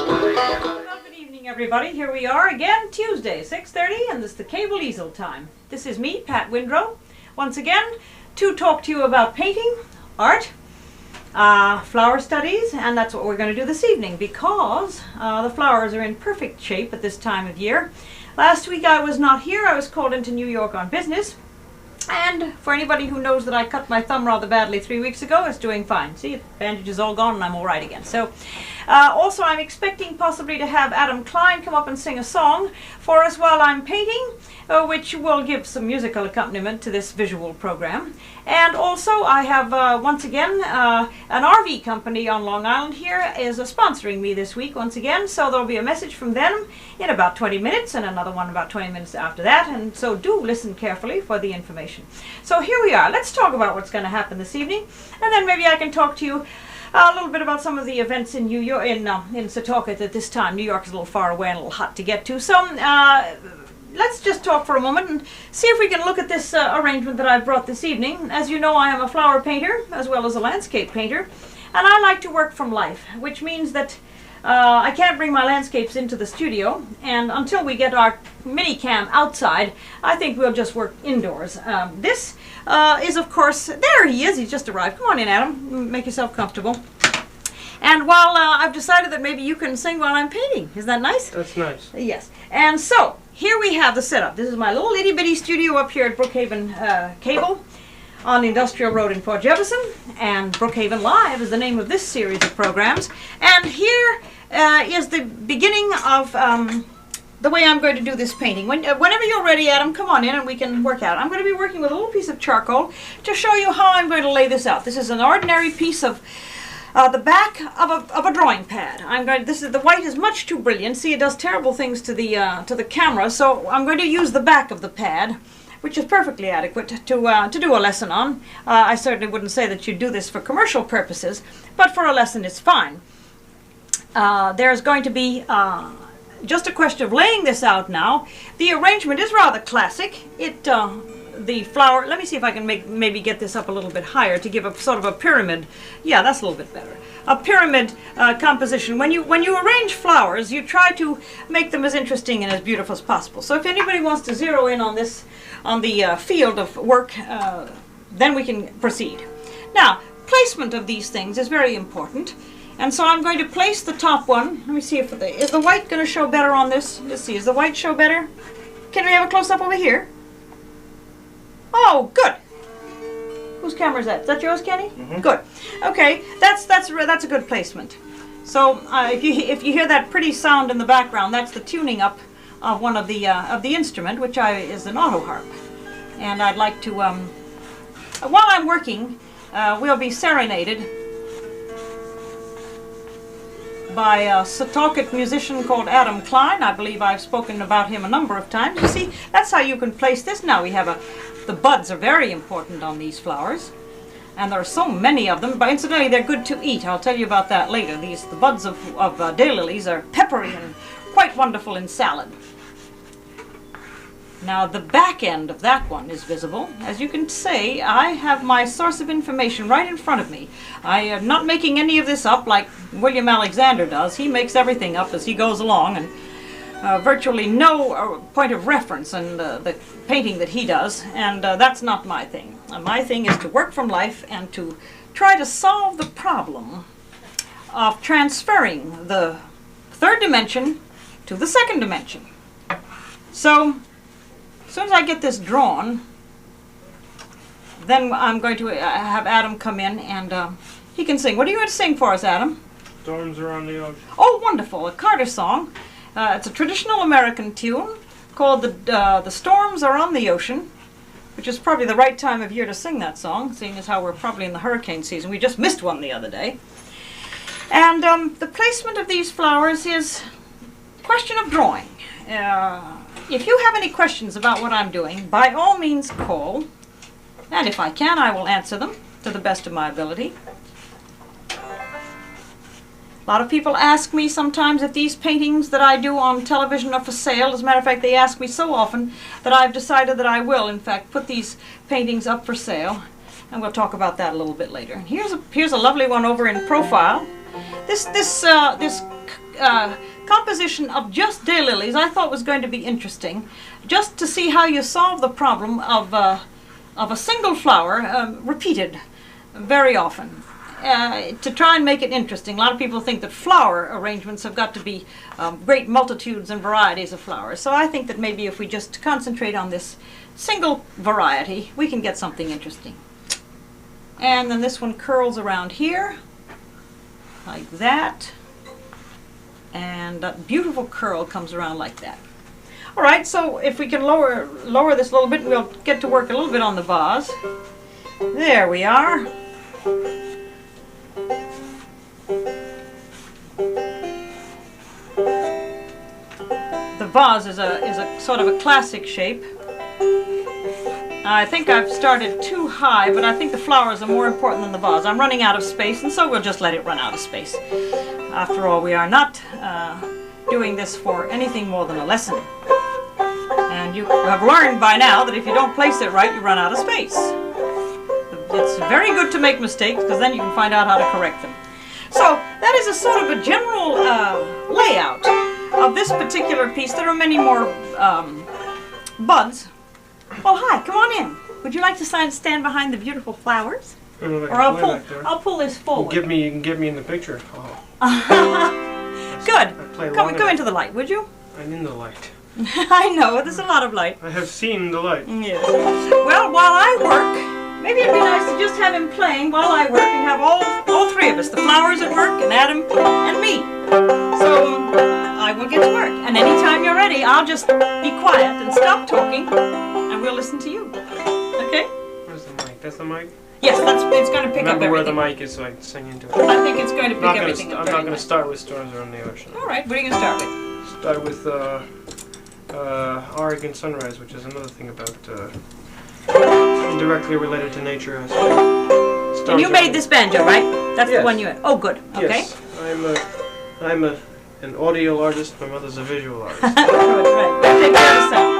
Well, good evening, everybody. Here we are again, Tuesday, 6:30, and this is the Cable Easel time. This is me, Pat Windrow, once again, to talk to you about painting, art, flower studies, and that's what we're going to do this evening because the flowers are in perfect shape at this time of year. Last week I was not here. I was called into New York on business. And for anybody who knows that I cut my thumb rather badly 3 weeks ago, it's doing fine. See, the bandage is all gone and I'm all right again. So, also I'm expecting possibly to have Adam Klein come up and sing a song for us while I'm painting, which will give some musical accompaniment to this visual program. And also I have, once again, an RV company on Long Island here is sponsoring me this week once again. So there'll be a message from them in about 20 minutes and another one about 20 minutes after that. And so do listen carefully for the information. So here we are. Let's talk about what's going to happen this evening, and then maybe I can talk to you a little bit about some of the events in New York, in Setauket at this time. New York is a little far away and a little hot to get to. So let's just talk for a moment and see if we can look at this arrangement that I've brought this evening. As you know, I am a flower painter as well as a landscape painter, and I like to work from life, which means that I can't bring my landscapes into the studio, and until we get our mini cam outside, I think we'll just work indoors. This is, of course, there he is, he's just arrived. Come on in, Adam, make yourself comfortable. And while I've decided that maybe you can sing while I'm painting. Isn't that nice? That's nice. Yes. And so, here we have the setup. This is my little itty bitty studio up here at Brookhaven Cable on the Industrial Road in Port Jefferson, and Brookhaven Live is the name of this series of programs. And here is the beginning of the way I'm going to do this painting. Whenever you're ready, Adam, come on in and we can work out. I'm going to be working with a little piece of charcoal to show you how I'm going to lay this out. This is an ordinary piece of the back of a drawing pad. The white is much too brilliant. See, it does terrible things to the camera, so I'm going to use the back of the pad, which is perfectly adequate to do a lesson on. I certainly wouldn't say that you do this for commercial purposes, but for a lesson it's fine. There's going to be just a question of laying this out now. The arrangement is rather classic. The flower, let me see if I can maybe get this up a little bit higher to give a sort of a pyramid. Yeah, that's a little bit better. A pyramid composition. When you arrange flowers, you try to make them as interesting and as beautiful as possible. So if anybody wants to zero in on this, on the field of work, then we can proceed. Now, placement of these things is very important. And so I'm going to place the top one. Let me see if is the white going to show better on this? Let's see, does the white show better? Can we have a close-up over here? Oh, good. Whose camera is that? Is that yours, Kenny? Mm-hmm. Good. Okay, that's a good placement. So if you hear that pretty sound in the background, that's the tuning up of one of the instrument, which is an auto harp. And I'd like to while I'm working, we'll be serenaded by a Setauket musician called Adam Klein. I believe I've spoken about him a number of times. You see, that's how you can place this. Now we have the buds are very important on these flowers, and there are so many of them, but incidentally they're good to eat. I'll tell you about that later. The buds of daylilies are peppery and quite wonderful in salad. Now the back end of that one is visible. As you can see, I have my source of information right in front of me. I am not making any of this up like William Alexander does. He makes everything up as he goes along, and virtually no point of reference in the painting that he does, and that's not my thing. My thing is to work from life and to try to solve the problem of transferring the third dimension to the second dimension. So, as soon as I get this drawn, then I'm going to have Adam come in and he can sing. What are you going to sing for us, Adam? Storms Are on the Ocean. Oh, wonderful. A Carter song. It's a traditional American tune called The Storms Are on the Ocean, which is probably the right time of year to sing that song, seeing as how we're probably in the hurricane season. We just missed one the other day. And the placement of these flowers is a question of drawing. If you have any questions about what I'm doing, by all means call, and if I can, I will answer them to the best of my ability. A lot of people ask me sometimes if these paintings that I do on television are for sale. As a matter of fact, they ask me so often that I've decided that I will, in fact, put these paintings up for sale. And we'll talk about that a little bit later. And here's a lovely one over in profile. This composition of just daylilies I thought was going to be interesting, just to see how you solve the problem of a single flower repeated very often. To try and make it interesting. A lot of people think that flower arrangements have got to be great multitudes and varieties of flowers. So I think that maybe if we just concentrate on this single variety, we can get something interesting. And then this one curls around here, like that. And that beautiful curl comes around like that. All right, so if we can lower this a little bit, we'll get to work a little bit on the vase. There we are. The vase is a sort of a classic shape. I think I've started too high, but I think the flowers are more important than the vase. I'm running out of space, and so we'll just let it run out of space. After all, we are not doing this for anything more than a lesson. And you have learned by now that if you don't place it right, you run out of space. It's very good to make mistakes, because then you can find out how to correct them. So that is a sort of a general layout of this particular piece. There are many more buds. Well, hi, come on in. Would you like to stand behind the beautiful flowers? Or I'll pull this forward. You can get me in the picture. Oh. Good. Come into the light, would you? I'm in the light. I know, there's a lot of light. I have seen the light. Yes. Well, while I work, maybe it'd be nice to just have him playing while I work and have all three of us, the flowers at work and Adam and me. So I will get to work. And anytime you're ready, I'll just be quiet and stop talking and we'll listen to you. Okay? Where's the mic? That's the mic? Yes, it's going to pick up everything. Remember where the mic is so I can sing into it. I think it's going to pick everything up. I'm not going to start with Storms Around the Ocean. All right, what are you going to start with? Start with Oregon Sunrise, which is another thing about indirectly related to nature. And you made this banjo, right? That's yes. The one you had. Oh, good. Okay. Yes, I'm an audio artist. My mother's a visual artist. Good, right. Take care of the sound.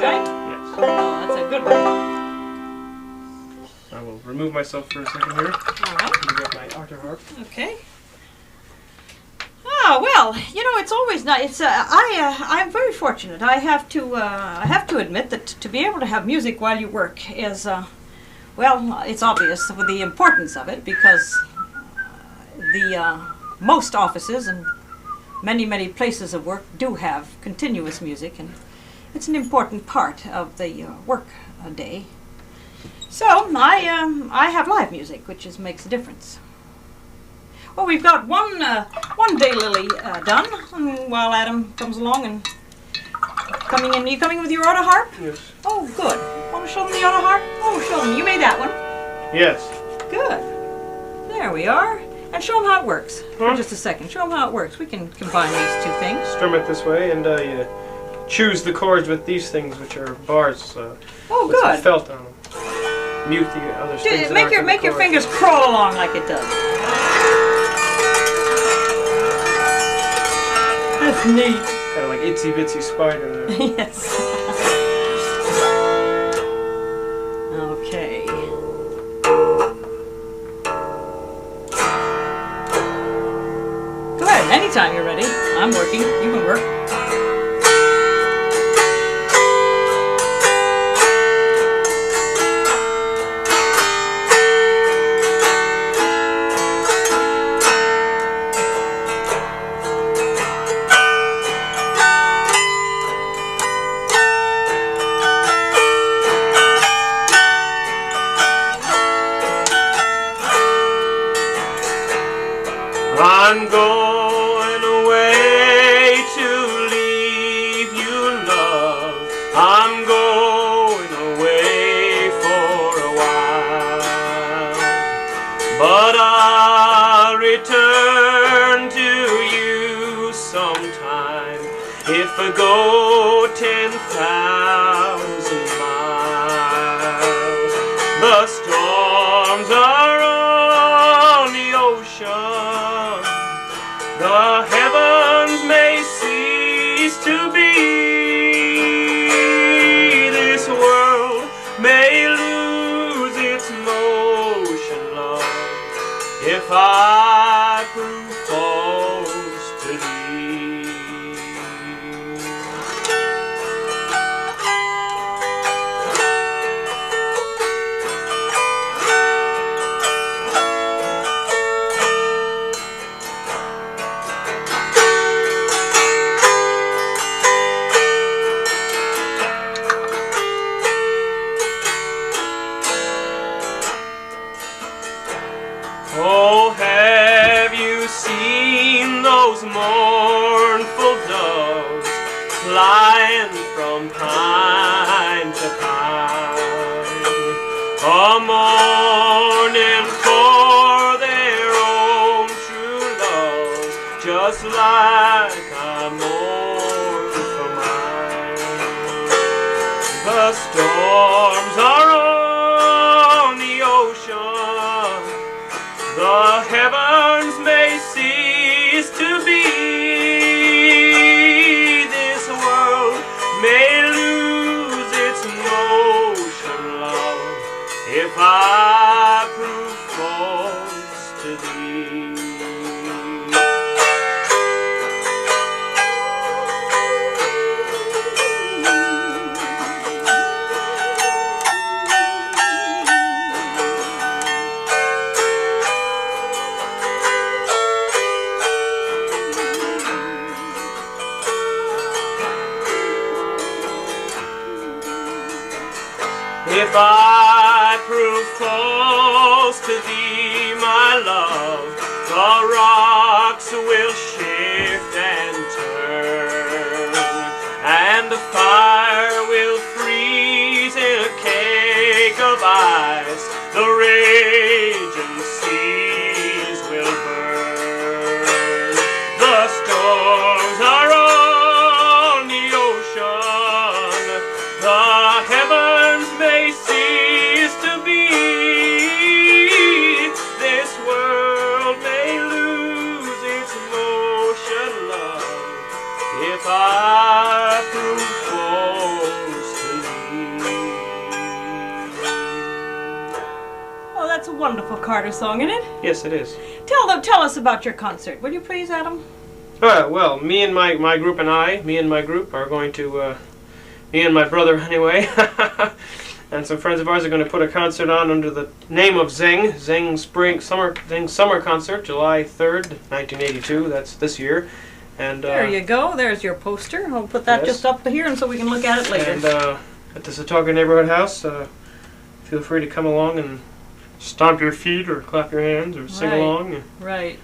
right? Yes. Oh, that's a good one. I will remove myself for a second here. All right. Let me get my altar harp. Okay. Oh well, you know, it's always nice. It's I'm very fortunate. I have to admit that to be able to have music while you work is well, it's obvious with the importance of it because the most offices and many places of work do have continuous music, and it's an important part of the work day. So I have live music, which makes a difference. Well, we've got one daylily done, and while Adam comes along and coming in. Are you coming with your auto harp? Yes. Oh, good. Want to show them the auto harp? Oh, show them. You made that one. Yes. Good. There we are. And show them how it works. For Huh? just a second. Show them how it works. We can combine these two things. Strum it this way, and you choose the chords with these things, which are bars. Oh, with some good. felt on them. Mute the other strings. that Make aren't your in the make your chord. fingers crawl along like it does. That's neat. Kind of like itsy bitsy spider there. Yes. Okay. Go ahead, anytime you're ready. I'm working. You can work. I'm going away to leave you, love. I'm going away for a while, but I'll return to you sometime if I go 10,000 miles. The storms are on the ocean. The heavens may cease to be. This world may lose its motion, love, if I prove false to thee. Oh, have you seen those mournful doves flying from pine to pine, mourning for their own true love, just like I mourn for mine? The storms are on the ocean. The heavens may cease to be. This world may lose its motion, love, if I prove false to thee. If I prove false to thee, my love, the rocks will shift and turn, and the fire will freeze in a cake of ice. The raging seas will burn. The storms are on the ocean. The heavens may cease to be. This world may lose its motion, love, if I prove false to thee. wonderful Carter song, isn't it? Yes, it is. Tell us about your concert, will you please, Adam? Well, me and my group are going to, me and my brother anyway, and some friends of ours are going to put a concert on under the name of Zing Summer Concert, July 3rd, 1982. That's this year. And there you go. There's your poster. I'll put that just up here, and so we can look at it later. And at the Setauket Neighborhood House, feel free to come along and stomp your feet or clap your hands or sing along. Right.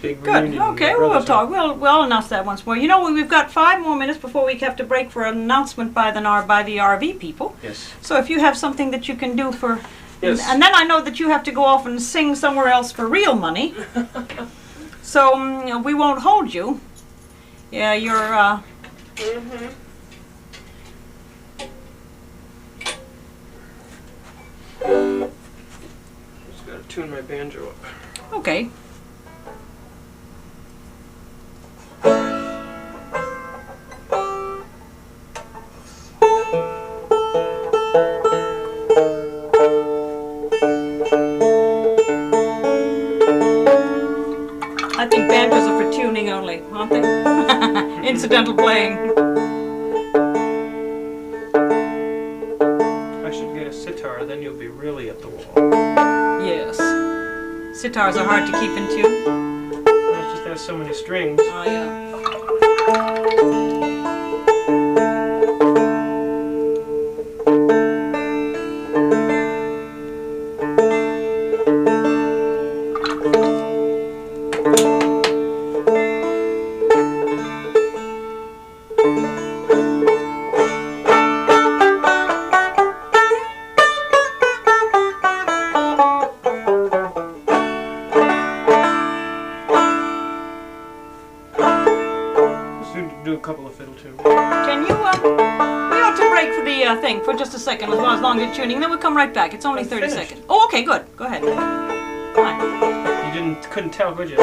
Big Good. reunion. Okay, we'll talk. We'll announce that once more. You know, we've got 5 more minutes before we have to break for an announcement by the RV people. Yes. So if you have something that you can do for... Yes. And then I know that you have to go off and sing somewhere else for real money. So we won't hold you. Yeah, you're... Just gotta tune my banjo up. Okay. I think banjos are for tuning only, aren't they? Incidental playing. I should get a sitar, then you'll be really at the wall. Yes. Sitars are hard to keep in tune. It just has so many strings. Oh, yeah. Do a couple of fiddle tunes. Can you, we ought to break for the thing for just a second, as long as you're tuning, then we'll come right back. It's only I'm 30 finished. seconds. Oh, okay, good. Go ahead. Fine. You couldn't tell, could you?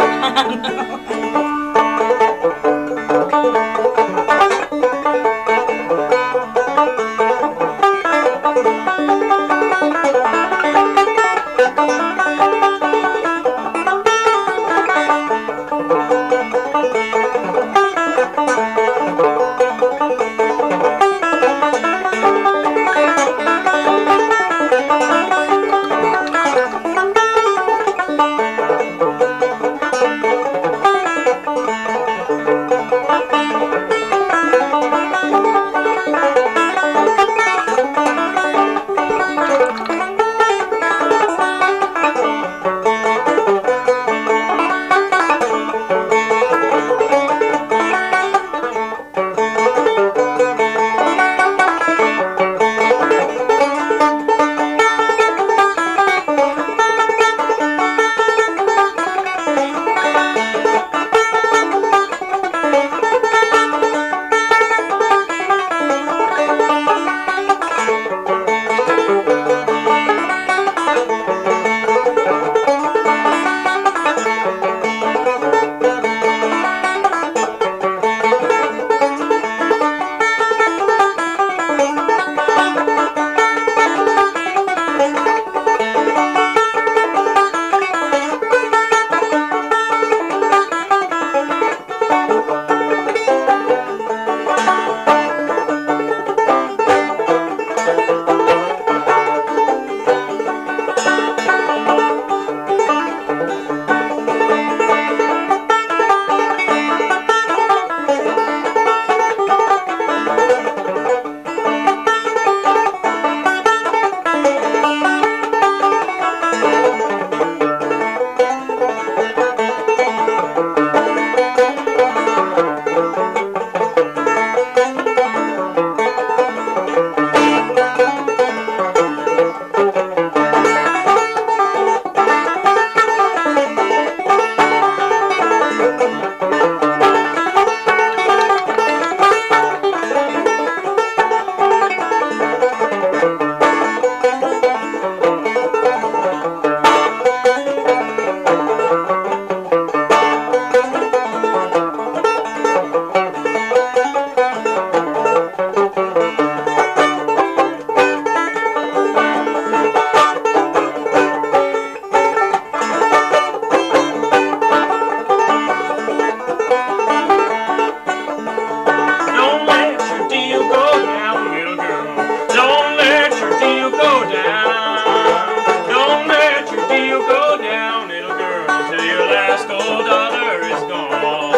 go down. Don't let your deal go down, little girl, till your last gold dollar is gone.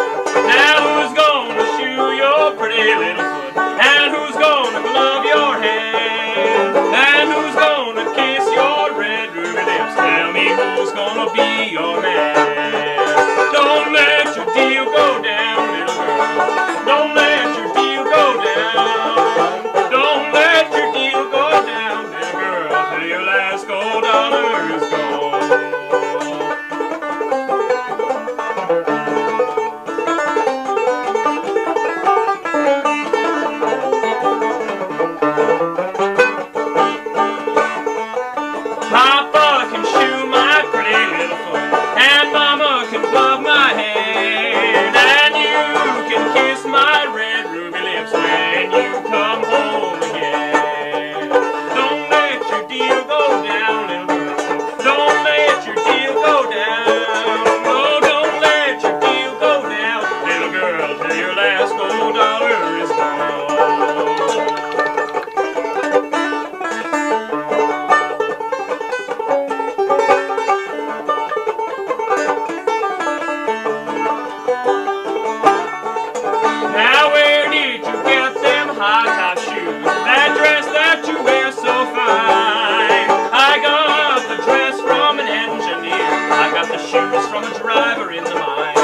Now who's gonna shoe your pretty little foot? And who's gonna glove your hand? And who's gonna kiss your red ruby lips? Tell me who's gonna be your man. Don't let your deal go down, little girl. Don't let your deal go down. Don't let your deal go down, little girl, till your last gold dollar is gone. Papa can shoe my pretty little foot, and Mama can glove my hand, and you can kiss my red ruby lips when you come home again. Don't let your deal go down, little girl. Don't let your deal go down. No, don't let your deal go down, little girl, till your last gold dollar is gone. Now where did you get them high-top shoes? That dress that you wear so fine. I got the dress from an engineer. I got the shoes from a driver in the mine.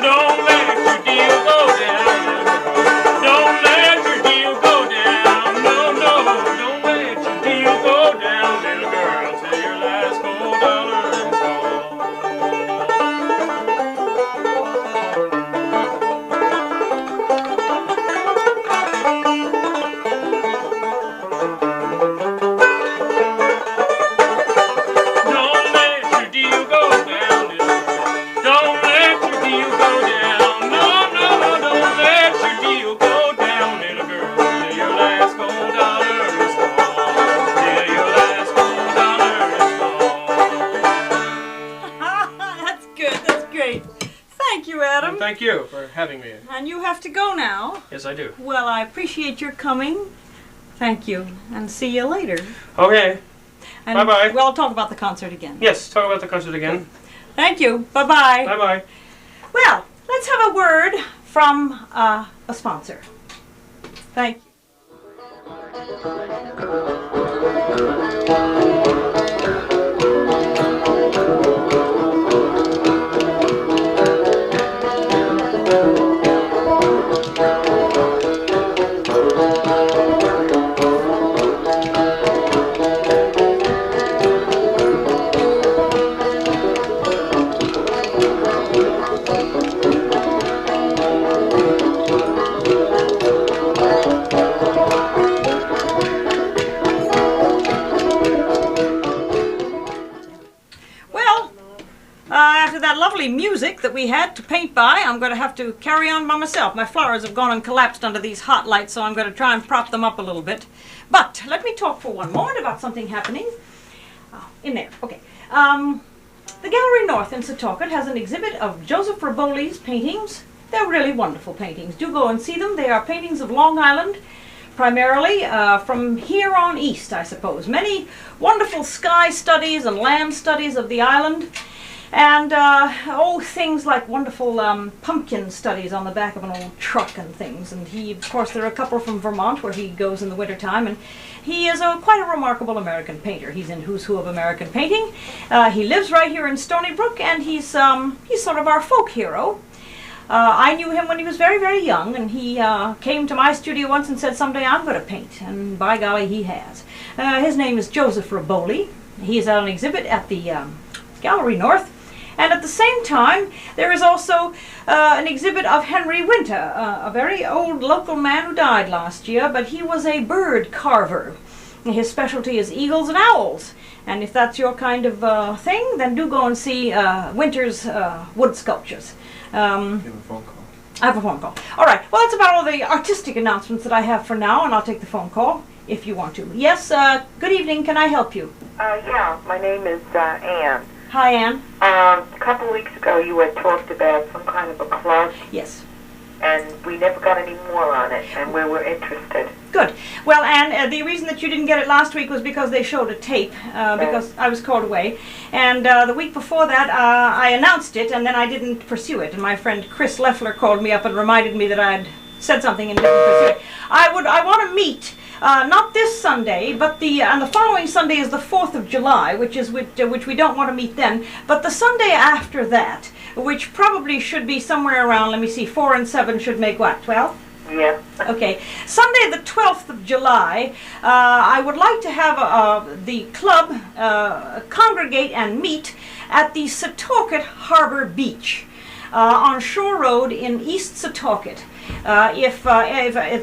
Don't let your deal go down, little girl. Don't let your deal go down. No, no, don't let your deal go down, little girl, till your last gold dollar is gone. Don't let your deal go down, little girl. Don't let your deal go down. No, no, no, don't let your deal go down, little girl, till your last gold dollar is gone. Till your last gold dollar is gone. That's good. That's great. Thank you, Adam. Thank you for having me. And you have to go now. Yes, I do. Well, I appreciate your coming. Thank you. And see you later. Okay. And Bye-bye. We'll talk about the concert again. Yes, talk about the concert again. Thank you. Bye-bye. Bye-bye. Well, let's have a word from a sponsor. Thank you. Well, after that lovely music that we had to paint by, I'm going to have to carry on by myself. My flowers have gone and collapsed under these hot lights, so I'm going to try and prop them up a little bit. But let me talk for one moment about something happening. Oh, in there. Okay. The Gallery North in Setauket has an exhibit of Joseph Raboli's paintings. They're really wonderful paintings. Do go and see them. They are paintings of Long Island, primarily from here on east, I suppose. Many wonderful sky studies and land studies of the island. And things like wonderful pumpkin studies on the back of an old truck and things. And he, of course, there are a couple from Vermont where he goes in the wintertime. And he is quite a remarkable American painter. He's in Who's Who of American Painting. He lives right here in Stony Brook, and he's sort of our folk hero. I knew him when he was very, very young, and he came to my studio once and said, someday I'm going to paint. And by golly, he has. His name is Joseph Raboli. He is at an exhibit at the Gallery North. And at the same time, there is also an exhibit of Henry Winter, a very old local man who died last year, but he was a bird carver. His specialty is eagles and owls. And if that's your kind of thing, then do go and see Winter's wood sculptures. You have a phone call. I have a phone call. All right. Well, that's about all the artistic announcements that I have for now, and I'll take the phone call if you want to. Yes, good evening. Can I help you? Yeah, my name is Ann. Hi, Ann. A couple of weeks ago you had talked about some kind of a club, Yes. and we never got any more on it, and we were interested. Good. Well, and the reason that you didn't get it last week was because they showed a tape, because I was called away. And the week before that, I announced it, and then I didn't pursue it. And my friend Chris Leffler called me up and reminded me that I had said something and didn't pursue it. I want to meet, not this Sunday, but the following Sunday is the 4th of July, which we don't want to meet then, but the Sunday after that, which probably should be somewhere around, let me see, 4 and 7 should make what, 12? Yeah. Okay, Sunday the 12th of July, I would like to have the club congregate and meet at the Setauket Harbor Beach on Shore Road in East Setauket. If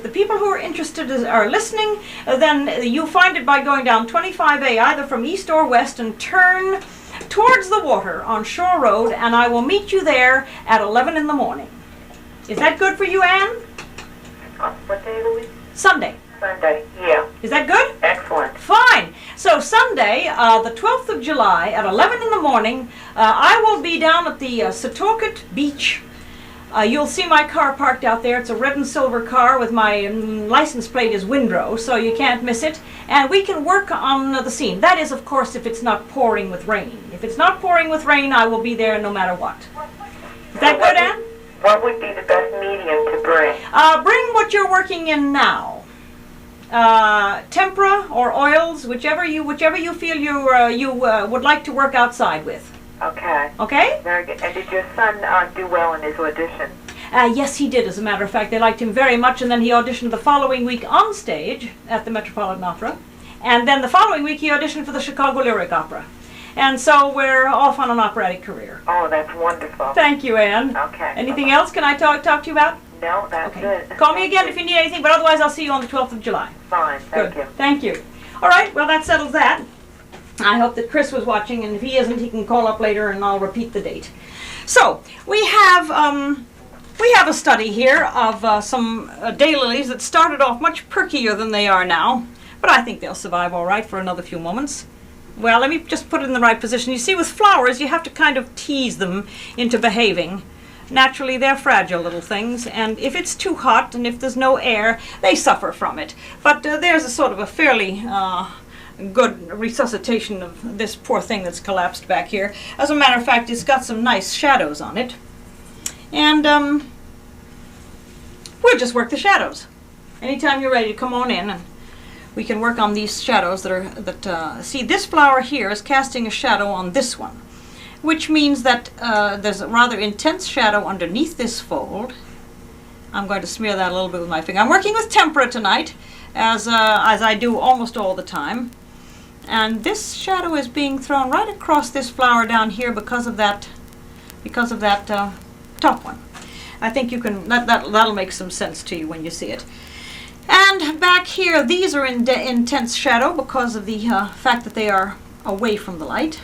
the people who are interested are listening, then you'll find it by going down 25A either from east or west and turn towards the water on Shore Road, and I will meet you there at 11 in the morning. Is that good for you, Anne? What day of the week? Sunday. Sunday, yeah. Is that good? Excellent. Fine. So Sunday, the 12th of July at 11 in the morning, I will be down at the Setauket Beach. You'll see my car parked out there. It's a red and silver car with my license plate is Windrow, so you can't miss it. And we can work on the scene. That is, of course, if it's not pouring with rain. If it's not pouring with rain, I will be there no matter what. Is that good, Anne? What would be the best medium to bring? Bring what you're working in now. Tempera or oils, whichever you feel you would like to work outside with. Okay. Okay? Very good. And did your son do well in his audition? Yes, he did, as a matter of fact. They liked him very much, and then he auditioned the following week on stage at the Metropolitan Opera. And then the following week he auditioned for the Chicago Lyric Opera. And so we're off on an operatic career. Oh, that's wonderful. Thank you, Anne. Okay. Anything else can I talk to you about? No, that's it. Call me again if you need anything, but otherwise I'll see you on the 12th of July. Fine, thank you. Thank you. All right, well, that settles that. I hope that Chris was watching, and if he isn't, he can call up later and I'll repeat the date. So, we have a study here of some daylilies that started off much perkier than they are now, but I think they'll survive all right for another few moments. Well, let me just put it in the right position. You see, with flowers, you have to kind of tease them into behaving. Naturally, they're fragile little things, and if it's too hot and if there's no air, they suffer from it. But there's a sort of a fairly good resuscitation of this poor thing that's collapsed back here. As a matter of fact, it's got some nice shadows on it. And we'll just work the shadows. Anytime you're ready, come on in and we can work on these shadows see, this flower here is casting a shadow on this one, which means that there's a rather intense shadow underneath this fold. I'm going to smear that a little bit with my finger. I'm working with tempera tonight, as I do almost all the time. And this shadow is being thrown right across this flower down here because of that top one. I think you can, that'll make some sense to you when you see it. And back here, these are in intense shadow because of the fact that they are away from the light.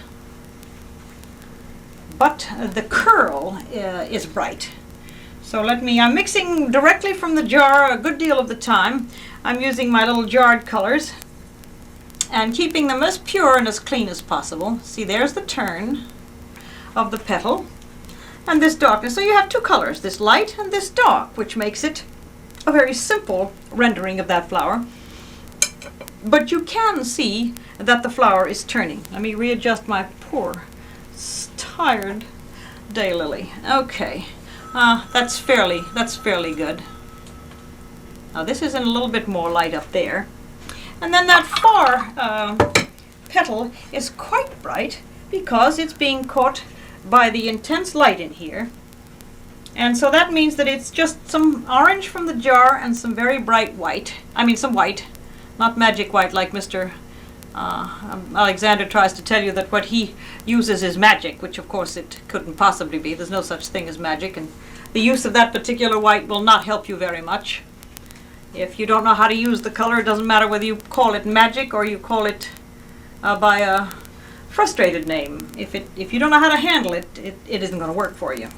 But the curl is bright. So I'm mixing directly from the jar a good deal of the time. I'm using my little jarred colors and keeping them as pure and as clean as possible. See, there's the turn of the petal and this darkness. So you have two colors, this light and this dark, which makes it a very simple rendering of that flower. But you can see that the flower is turning. Let me readjust my poor, tired daylily. Okay, that's fairly good. Now this is in a little bit more light up there. And then that far petal is quite bright because it's being caught by the intense light in here. And so that means that it's just some orange from the jar and some very bright white. I mean some white, not magic white like Mr. Alexander tries to tell you that what he uses is magic, which of course it couldn't possibly be. There's no such thing as magic, and the use of that particular white will not help you very much. If you don't know how to use the color, it doesn't matter whether you call it magic or you call it by a frustrated name. If you don't know how to handle it, it isn't going to work for you.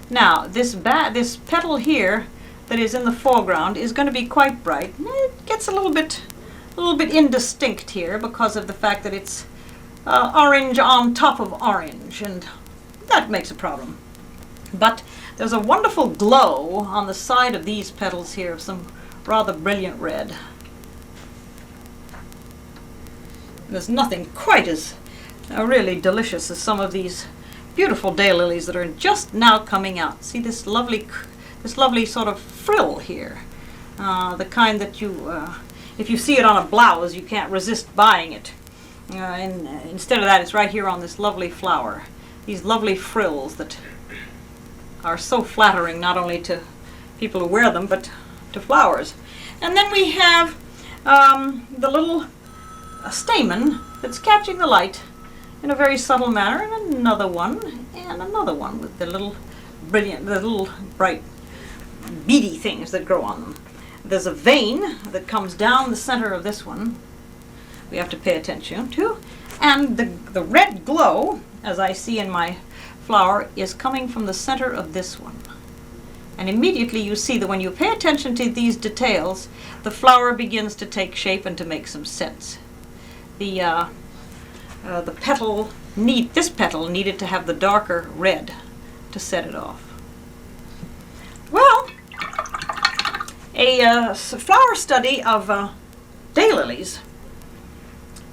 Now, this petal here that is in the foreground is going to be quite bright. It gets a little bit indistinct here because of the fact that it's orange on top of orange, and that makes a problem. But there's a wonderful glow on the side of these petals here of some rather brilliant red. There's nothing quite as really delicious as some of these beautiful daylilies that are just now coming out. See this lovely sort of frill here, the kind that if you see it on a blouse, you can't resist buying it. And instead of that, it's right here on this lovely flower. These lovely frills that are so flattering not only to people who wear them, but to flowers. And then we have the little stamen that's catching the light in a very subtle manner, and another one with the little bright beady things that grow on them. There's a vein that comes down the center of this one we have to pay attention to, and the red glow, as I see in my flower, is coming from the center of this one. And immediately you see that when you pay attention to these details, the flower begins to take shape and to make some sense. The petal this petal needed to have the darker red to set it off. Well, a flower study of daylilies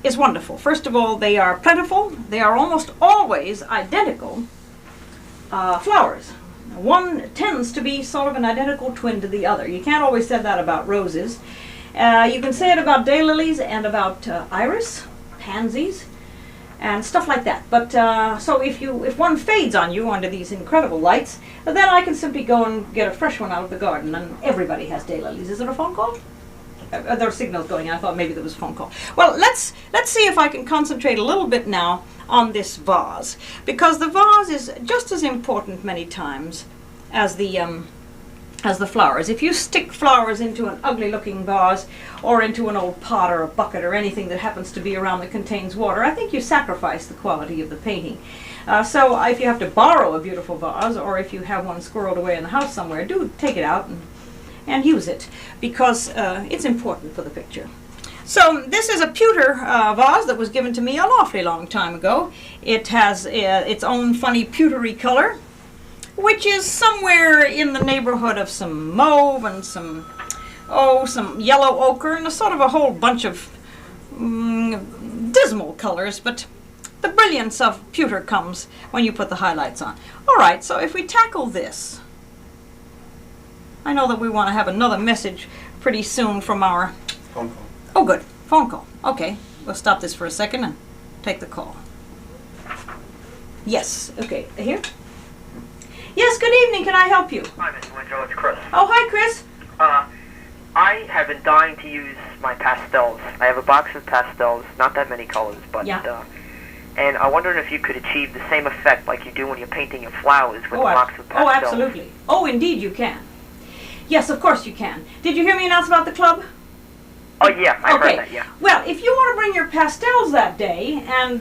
is wonderful. First of all, they are plentiful. They are almost always identical flowers. One tends to be sort of an identical twin to the other. You can't always say that about roses. You can say it about daylilies and about iris, pansies, and stuff like that. But so if one fades on you under these incredible lights, then I can simply go and get a fresh one out of the garden, and everybody has daylilies. Is there a phone call? There are signals going. I thought maybe there was a phone call. Well, let's see if I can concentrate a little bit now on this vase, because the vase is just as important many times as the flowers. If you stick flowers into an ugly-looking vase or into an old pot or a bucket or anything that happens to be around that contains water, I think you sacrifice the quality of the painting. So if you have to borrow a beautiful vase, or if you have one squirreled away in the house somewhere, do take it out and use it, because it's important for the picture. So this is a pewter vase that was given to me an awfully long time ago. It has its own funny pewtery color, which is somewhere in the neighborhood of some mauve and some yellow ochre and a sort of a whole bunch of dismal colors, but the brilliance of pewter comes when you put the highlights on. All right, so if we tackle this, I know that we want to have another message pretty soon from our... Phone call. Oh, good. Phone call. Okay, we'll stop this for a second and take the call. Yes, okay, here? Yes, good evening. Can I help you? Hi, Mr. Windrow. It's Chris. Oh, hi, Chris. I have been dying to use my pastels. I have a box of pastels, not that many colors, but yeah. And I wondered if you could achieve the same effect like you do when you're painting your flowers with a box of pastels. Oh, absolutely. Oh, indeed you can. Yes, of course you can. Did you hear me announce about the club? Oh, yeah, I heard that, yeah. Well, if you want to bring your pastels that day and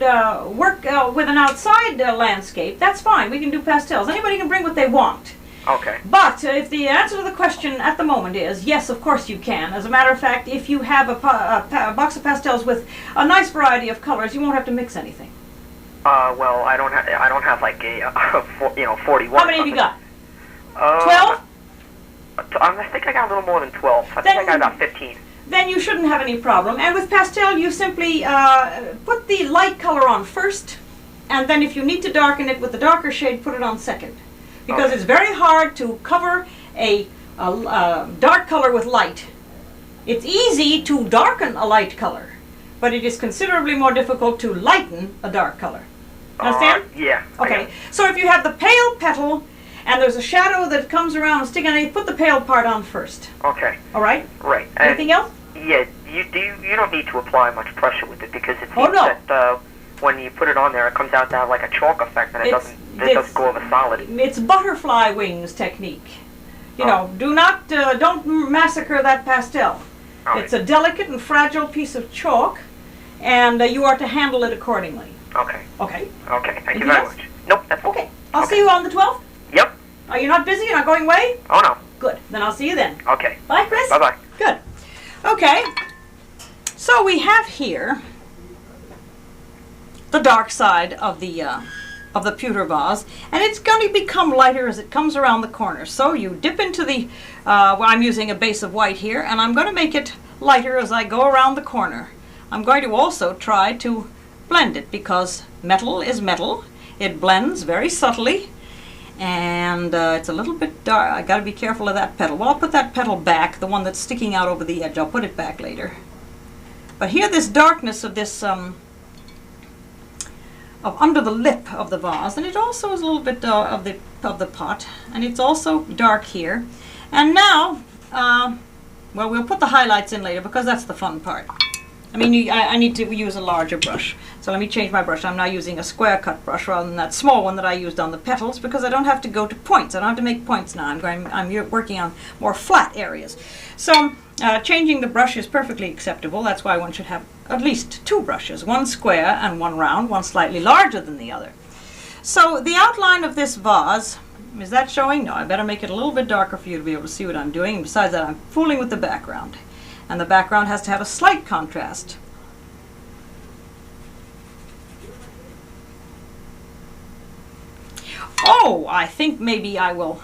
work with an outside landscape, that's fine. We can do pastels. Anybody can bring what they want. Okay. But if the answer to the question at the moment is yes, of course you can. As a matter of fact, if you have a box of pastels with a nice variety of colors, you won't have to mix anything. Well, I don't have like a 41. How many have you got? 12? I think I got a little more than 12. I think I got about 15. Then you shouldn't have any problem. And with pastel, you simply put the light color on first, and then if you need to darken it with the darker shade, put it on second. Because it's very hard to cover a dark color with light. It's easy to darken a light color, but it is considerably more difficult to lighten a dark color. Understand? Yeah. Okay. So if you have the pale petal, and there's a shadow that comes around and sticks on it, put the pale part on first. Okay. All right? Right. Anything else? Yeah, you don't need to apply much pressure with it, because it seems that when you put it on there, it comes out to have like a chalk effect, and it doesn't go over solid. It's butterfly wings technique. You know, don't massacre that pastel. Right. It's a delicate and fragile piece of chalk, and you are to handle it accordingly. Okay. Okay. Okay. Thank you very much. Nope. That's okay. I'll see you on the 12th. Yep. Are you not busy? You're not going away? Oh no. Good. Then I'll see you then. Okay. Bye, Chris. Bye bye. Good. Okay. So we have here the dark side of the of the pewter vase, and it's going to become lighter as it comes around the corner. So you dip into the, well, I'm using a base of white here, and I'm going to make it lighter as I go around the corner. I'm going to also try to blend it, because metal is metal. It blends very subtly, and it's a little bit dark. I got to be careful of that petal. Well, I'll put that petal back, the one that's sticking out over the edge. I'll put it back later. But here, this darkness of this of under the lip of the vase, and it also is a little bit of the pot, and it's also dark here. And now, well, we'll put the highlights in later, because that's the fun part. I mean, I need to use a larger brush. So let me change my brush. I'm now using a square cut brush rather than that small one that I used on the petals, because I don't have to go to points. I don't have to make points now. I'm working on more flat areas. So changing the brush is perfectly acceptable. That's why one should have at least two brushes, one square and one round, one slightly larger than the other. So the outline of this vase, is that showing? No, I better make it a little bit darker for you to be able to see what I'm doing. And besides that, I'm fooling with the background. And the background has to have a slight contrast. Oh, I think maybe I will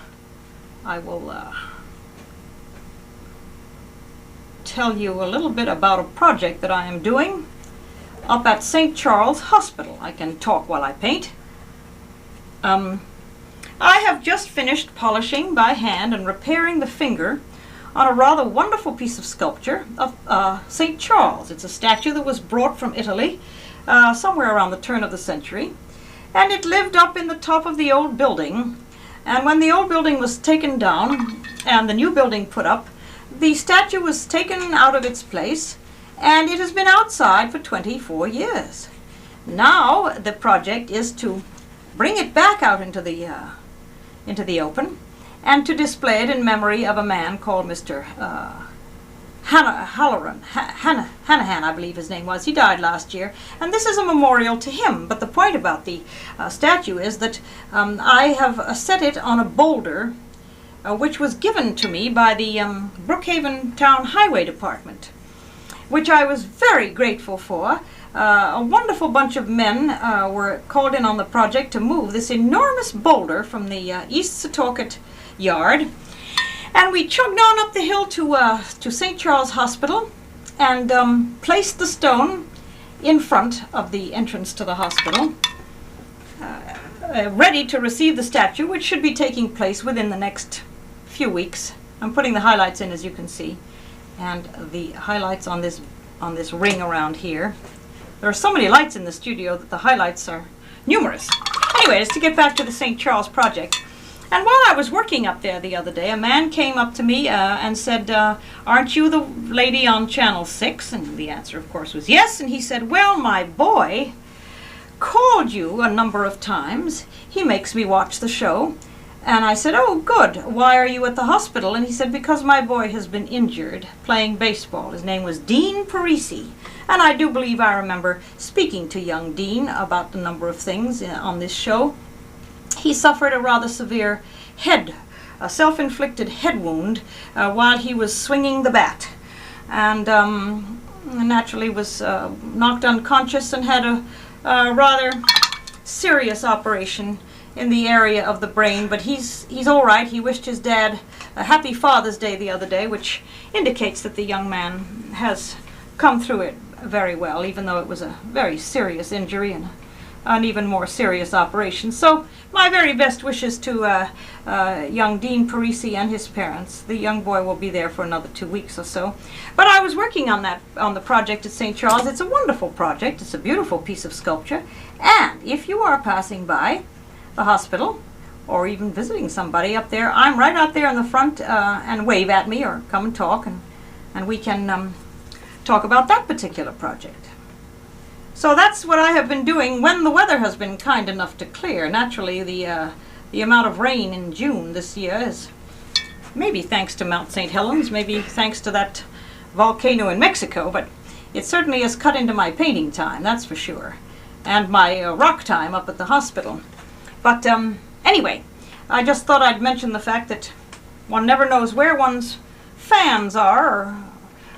tell you a little bit about a project that I am doing up at St. Charles Hospital. I can talk while I paint. I have just finished polishing by hand and repairing the finger on a rather wonderful piece of sculpture of St. Charles. It's a statue that was brought from Italy somewhere around the turn of the century, and it lived up in the top of the old building. And when the old building was taken down and the new building put up, the statue was taken out of its place, and it has been outside for 24 years. Now the project is to bring it back out into the open, and to display it in memory of a man called Mr. Hanahan, I believe his name was. He died last year, and this is a memorial to him. But the point about the statue is that I have set it on a boulder which was given to me by the Brookhaven Town Highway Department, which I was very grateful for. A wonderful bunch of men were called in on the project to move this enormous boulder from the East Setauket yard, and we chugged on up the hill to St. Charles Hospital and placed the stone in front of the entrance to the hospital, ready to receive the statue, which should be taking place within the next few weeks. I'm putting the highlights in, as you can see, and the highlights on this ring around here. There are so many lights in the studio that the highlights are numerous. Anyway, just to get back to the St. Charles project. And while I was working up there the other day, a man came up to me and said, aren't you the lady on Channel 6? And the answer, of course, was yes. And he said, well, my boy called you a number of times. He makes me watch the show. And I said, oh, good. Why are you at the hospital? And he said, because my boy has been injured playing baseball. His name was Dean Parisi. And I do believe I remember speaking to young Dean about a number of things on this show. He suffered a rather severe a self-inflicted head wound while he was swinging the bat. And naturally was knocked unconscious and had a rather serious operation in the area of the brain, but he's all right. He wished his dad a happy Father's Day the other day, which indicates that the young man has come through it very well, even though it was a very serious injury and an even more serious operation. So my very best wishes to young Dean Parisi and his parents. The young boy will be there for another 2 weeks or so. But I was working on the project at St. Charles. It's a wonderful project. It's a beautiful piece of sculpture. And if you are passing by the hospital or even visiting somebody up there, I'm right out there in the front, and wave at me or come and talk, and we can talk about that particular project. So that's what I have been doing when the weather has been kind enough to clear. Naturally, the amount of rain in June this year is maybe thanks to Mount St. Helens, maybe thanks to that volcano in Mexico, but it certainly has cut into my painting time, that's for sure, and my rock time up at the hospital. But anyway, I just thought I'd mention the fact that one never knows where one's fans are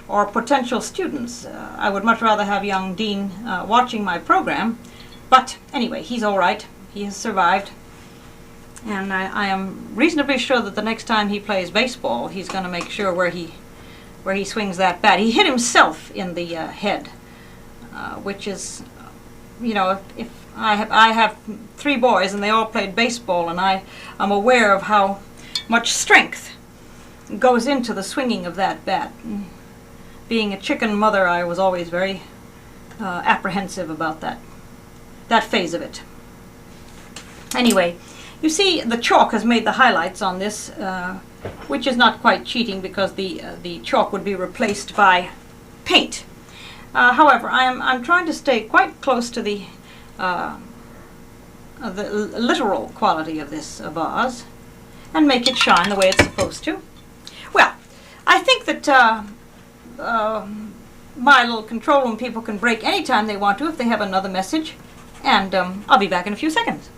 or potential students. I would much rather have young Dean watching my program. But anyway, he's all right. he has survived. And I am reasonably sure that the next time he plays baseball, he's going to make sure where he swings that bat. He hit himself in the head, which is, you know, if I have 3 boys and they all played baseball, and I'm aware of how much strength goes into the swinging of that bat. Being a chicken mother, I was always very apprehensive about that phase of it. Anyway, you see the chalk has made the highlights on this, which is not quite cheating because the chalk would be replaced by paint. However, I'm trying to stay quite close to the literal quality of this vase and make it shine the way it's supposed to. Well, I think that my little control room people can break anytime they want to if they have another message, and I'll be back in a few seconds.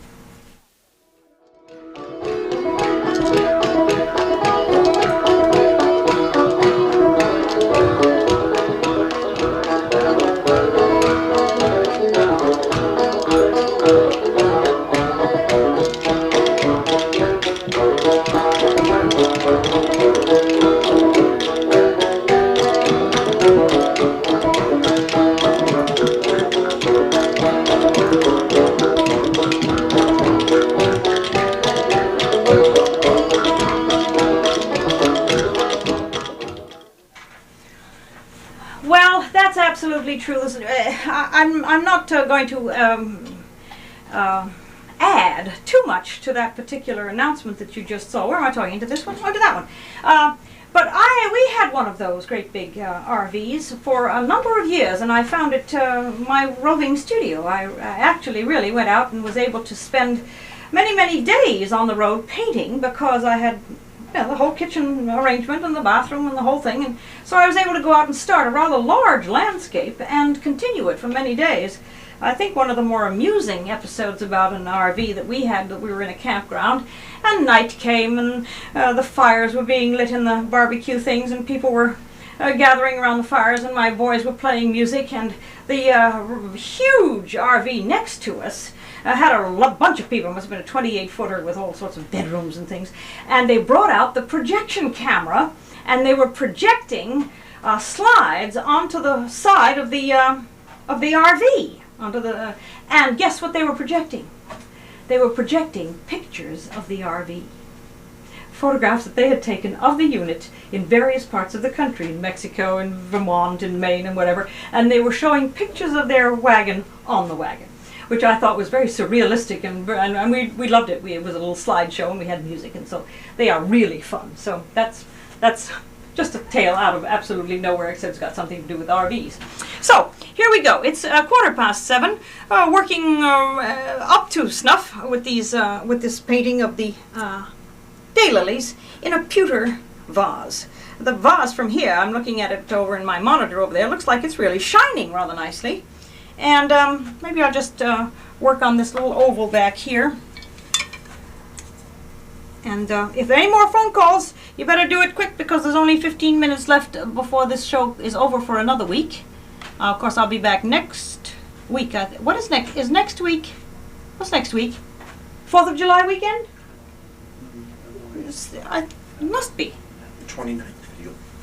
Absolutely true. Listen, I'm not going to add too much to that particular announcement that you just saw. Where am I talking? To this one? Oh, to that one. But we had one of those great big RVs for a number of years, and I found it my roving studio. I actually really went out and was able to spend many, many days on the road painting because I had the whole kitchen arrangement and the bathroom and the whole thing, and so I was able to go out and start a rather large landscape and continue it for many days. I think one of the more amusing episodes about an RV that we had, that we were in a campground, and night came, and the fires were being lit in the barbecue things, and people were gathering around the fires, and my boys were playing music, and the huge RV next to us had a bunch of people. It must have been a 28-footer with all sorts of bedrooms and things. And they brought out the projection camera, and they were projecting slides onto the side of the RV. And guess what they were projecting? They were projecting pictures of the RV. Photographs that they had taken of the unit in various parts of the country, in Mexico, in Vermont, in Maine, and whatever. And they were showing pictures of their wagon on the wagon, which I thought was very surrealistic, and we loved it. It was a little slideshow, and we had music, and so they are really fun. So that's just a tale out of absolutely nowhere, except it's got something to do with RVs. So here we go. It's 7:15, working up to snuff with this painting of the Daylilies in a pewter vase. The vase from here, I'm looking at it over in my monitor over there, looks like it's really shining rather nicely. And maybe I'll just work on this little oval back here. And if there are any more phone calls, you better do it quick because there's only 15 minutes left before this show is over for another week. Of course, I'll be back next week. What is next? Is next week? What's next week? 4th of July weekend? It must be. 29th.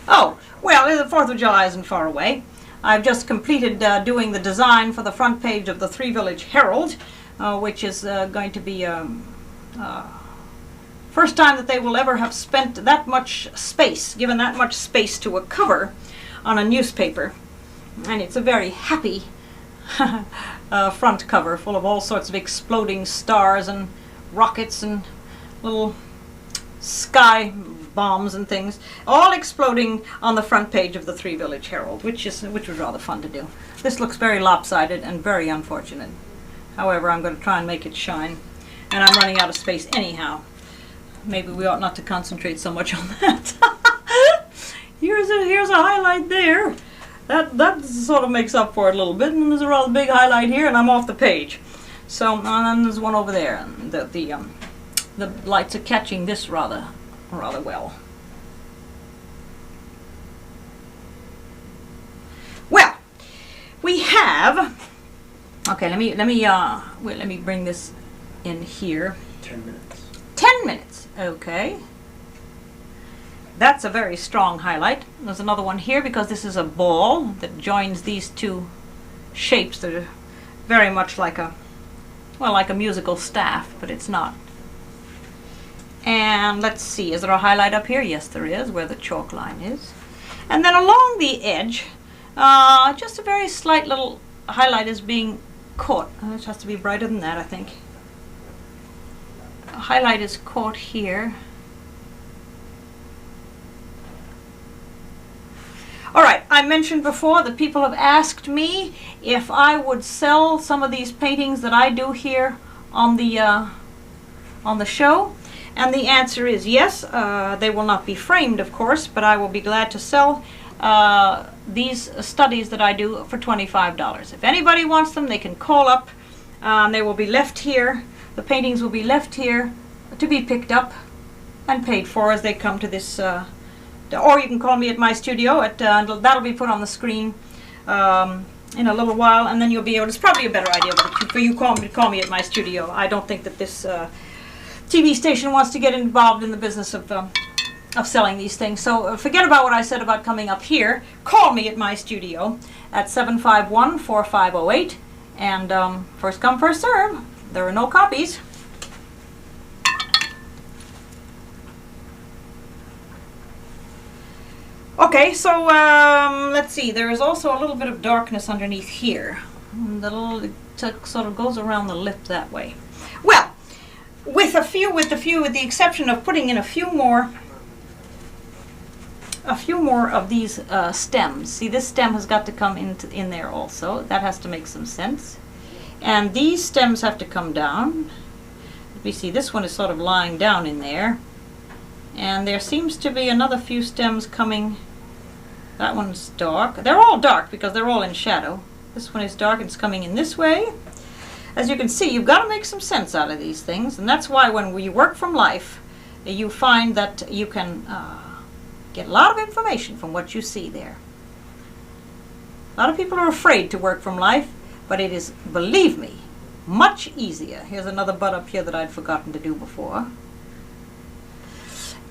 Oh, well, the 4th of July isn't far away. I've just completed doing the design for the front page of the Three Village Herald, which is going to be first time that they will ever have spent that much space, given that much space to a cover on a newspaper. And it's a very happy front cover full of all sorts of exploding stars and rockets and little sky bombs and things, all exploding on the front page of the Three Village Herald, which was rather fun to do. This looks very lopsided and very unfortunate. However, I'm going to try and make it shine, and I'm running out of space anyhow. Maybe we ought not to concentrate so much on that. Here's a highlight there. That sort of makes up for it a little bit, and there's a rather big highlight here, and I'm off the page. So, and then there's one over there. And the lights are catching this rather well. Well, we have. Okay, let me bring this in here. 10 minutes. 10 minutes, okay. That's a very strong highlight. There's another one here because this is a ball that joins these two shapes that are very much like a, well, like a musical staff, but it's not. And let's see, is there a highlight up here? Yes, there is, where the chalk line is. And then along the edge, just a very slight little highlight is being caught. It has to be brighter than that, I think. A highlight is caught here. All right, I mentioned before that people have asked me if I would sell some of these paintings that I do here on the show, and the answer is yes. They will not be framed, of course, but I will be glad to sell these studies that I do for $25. If anybody wants them, they can call up. They will be left here. The paintings will be left here to be picked up and paid for as they come to this. Or you can call me at my studio. That'll be put on the screen in a little while, and then you'll be able. It's probably a better idea for you to call me at my studio. I don't think that this TV station wants to get involved in the business of selling these things. So forget about what I said about coming up here. Call me at my studio at 751-4508, and first come, first serve. There are no copies. Okay, so let's see. There is also a little bit of darkness underneath here. It sort of goes around the lip that way. Well, with the exception of putting in a few more of these stems. See, this stem has got to come in there also. That has to make some sense. And these stems have to come down. We see this one is sort of lying down in there. And there seems to be another few stems coming. That one's dark. They're all dark because they're all in shadow. This one is dark and it's coming in this way. As you can see, you've got to make some sense out of these things. And that's why when we work from life, you find that you can get a lot of information from what you see there. A lot of people are afraid to work from life, but it is, believe me, much easier. Here's another bud up here that I'd forgotten to do before.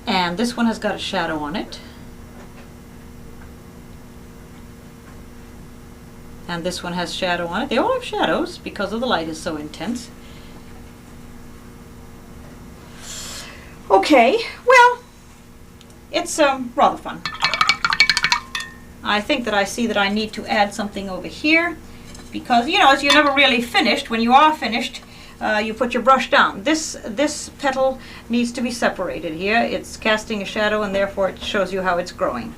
And this one has got a shadow on it. And this one has shadow on it. They all have shadows because of the light is so intense. Okay, well, it's rather fun. I think that I see that I need to add something over here because, you know, as you're never really finished. When you are finished, you put your brush down. This petal needs to be separated here. It's casting a shadow and therefore it shows you how it's growing.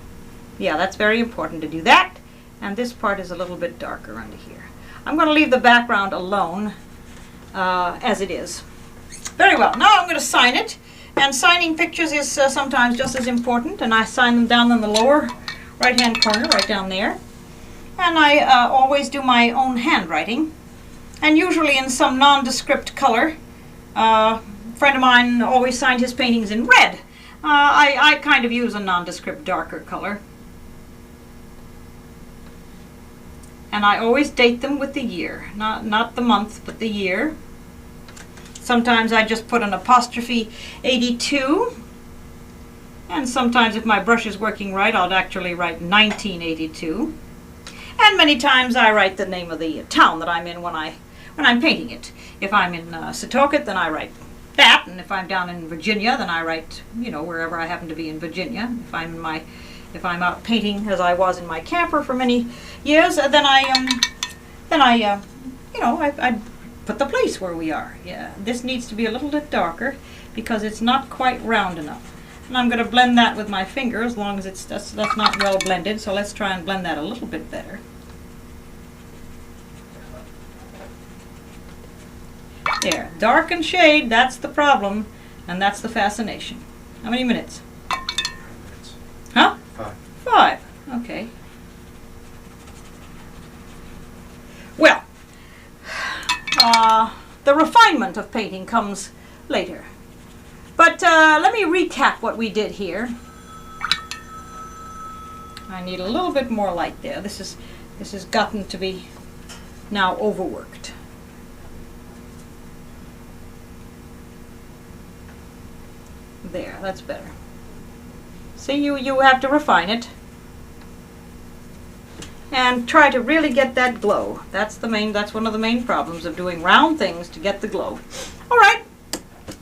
Yeah, that's very important to do that. And this part is a little bit darker under here. I'm going to leave the background alone as it is. Very well. Now I'm going to sign it. And signing pictures is sometimes just as important. And I sign them down in the lower right-hand corner, right down there. And I always do my own handwriting. And usually in some nondescript color. A friend of mine always signed his paintings in red. I kind of use a nondescript darker color. And I always date them with the year, not the month, but the year. Sometimes I just put an apostrophe 82. And sometimes if my brush is working right, I'll actually write 1982. And many times I write the name of the town that I'm in when I'm painting it. If I'm in Setauket, then I write that. And if I'm down in Virginia, then I write, you know, wherever I happen to be in Virginia. If I'm out painting, as I was in my camper for many years, then I put the place where we are. Yeah, this needs to be a little bit darker because it's not quite round enough. And I'm going to blend that with my finger as long as that's not well blended. So let's try and blend that a little bit better. There, dark and shade. That's the problem, and that's the fascination. How many minutes? 5 minutes. Huh? 5. 5. Okay. Well, the refinement of painting comes later. But let me recap what we did here. I need a little bit more light there. This has gotten to be now overworked. There, that's better. See, you have to refine it. And try to really get that glow. That's one of the main problems of doing round things, to get the glow. All right.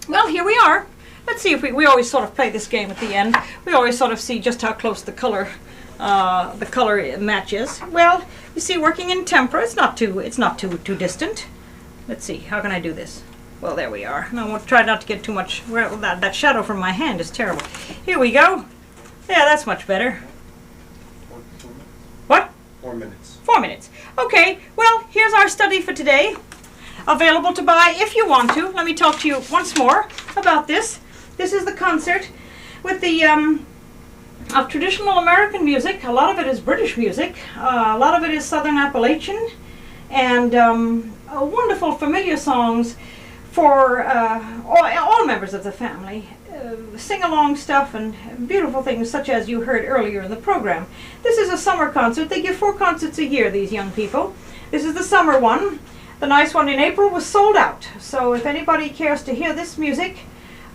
Well, here we are. Let's see if we always sort of play this game at the end. We always sort of see just how close the color matches. Well, you see, working in tempera, it's not too distant. Let's see. How can I do this? Well, there we are. Now, I'll try not to get too much. Well, that shadow from my hand is terrible. Here we go. Yeah, that's much better. 4 minutes. 4 minutes. Okay, well, here's our study for today. Available to buy if you want to. Let me talk to you once more about this. This is the concert with the of traditional American music. A lot of it is British music. A lot of it is Southern Appalachian. And wonderful familiar songs for all members of the family. Sing-along stuff and beautiful things such as you heard earlier in the program. This is a summer concert. They give 4 concerts a year, these young people. This is the summer one. The nice one in April was sold out. So if anybody cares to hear this music,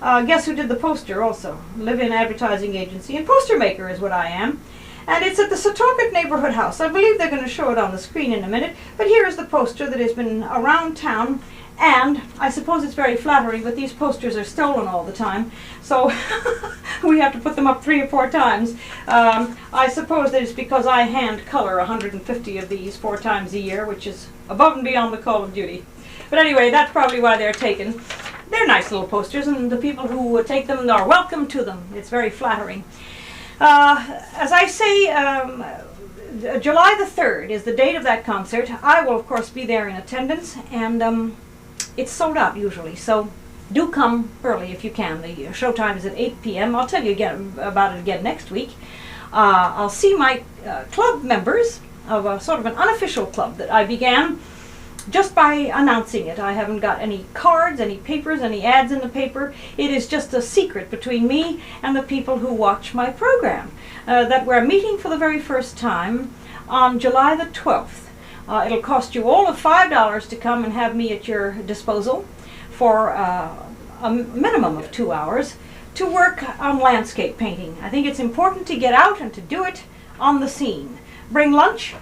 guess who did the poster also? Live-in advertising agency, and poster maker is what I am. And it's at the Setauket Neighborhood House. I believe they're going to show it on the screen in a minute. But here is the poster that has been around town. And I suppose it's very flattering, but these posters are stolen all the time. So we have to put them up 3 or 4 times. I suppose that it's because I hand color 150 of these 4 times a year, which is above and beyond the call of duty. But anyway, that's probably why they're taken. They're nice little posters, and the people who take them are welcome to them. It's very flattering. As I say, July the 3rd is the date of that concert. I will, of course, be there in attendance, and it's sold out usually, so do come early if you can. The show time is at 8 p.m. I'll tell you again about it again next week. I'll see my club members of a sort of an unofficial club that I began just by announcing it. I haven't got any cards, any papers, any ads in the paper. It is just a secret between me and the people who watch my program that we're meeting for the very first time on July the 12th. It'll cost you all of $5 to come and have me at your disposal for a minimum of 2 hours to work on landscape painting. I think it's important to get out and to do it on the scene. Bring lunch,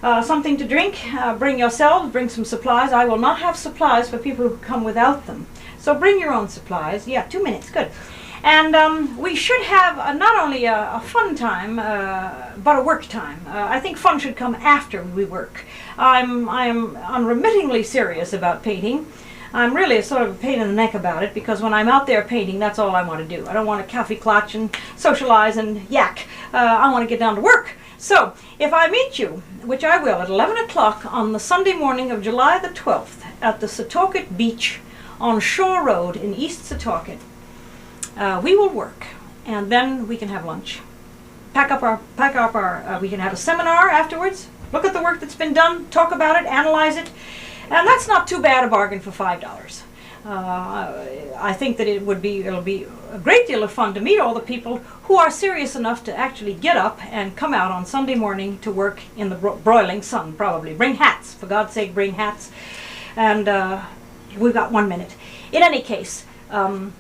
something to drink, bring yourselves, bring some supplies. I will not have supplies for people who come without them. So bring your own supplies. Yeah, 2 minutes, good. And we should have not only a fun time, but a work time. I think fun should come after we work. I'm unremittingly serious about painting. I'm really a sort of a pain in the neck about it, because when I'm out there painting, that's all I want to do. I don't want to coffee clutch and socialize and yak. I want to get down to work. So if I meet you, which I will, at 11 o'clock on the Sunday morning of July the 12th at the Setauket Beach on Shore Road in East Setauket, we will work, and then we can have lunch. We can have a seminar afterwards, look at the work that's been done, talk about it, analyze it, and that's not too bad a bargain for $5. I think that it'll be a great deal of fun to meet all the people who are serious enough to actually get up and come out on Sunday morning to work in the broiling sun, probably. Bring hats, for God's sake, bring hats. And we've got 1 minute. In any case,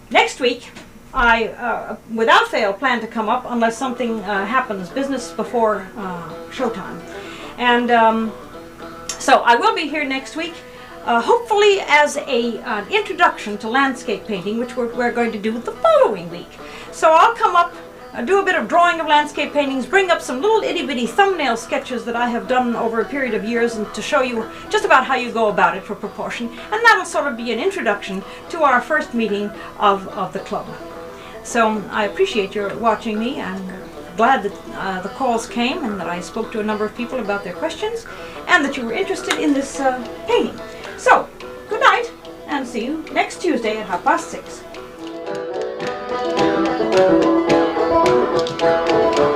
next week, I, without fail, plan to come up unless something happens, business before showtime. And so I will be here next week, hopefully as an introduction to landscape painting, which we're going to do the following week. So I'll come up, do a bit of drawing of landscape paintings, bring up some little itty-bitty thumbnail sketches that I have done over a period of years, and to show you just about how you go about it for proportion. And that'll sort of be an introduction to our first meeting of the club. So I appreciate your watching me. I'm glad that the calls came and that I spoke to a number of people about their questions and that you were interested in this painting. So, good night, and see you next Tuesday at 6:30.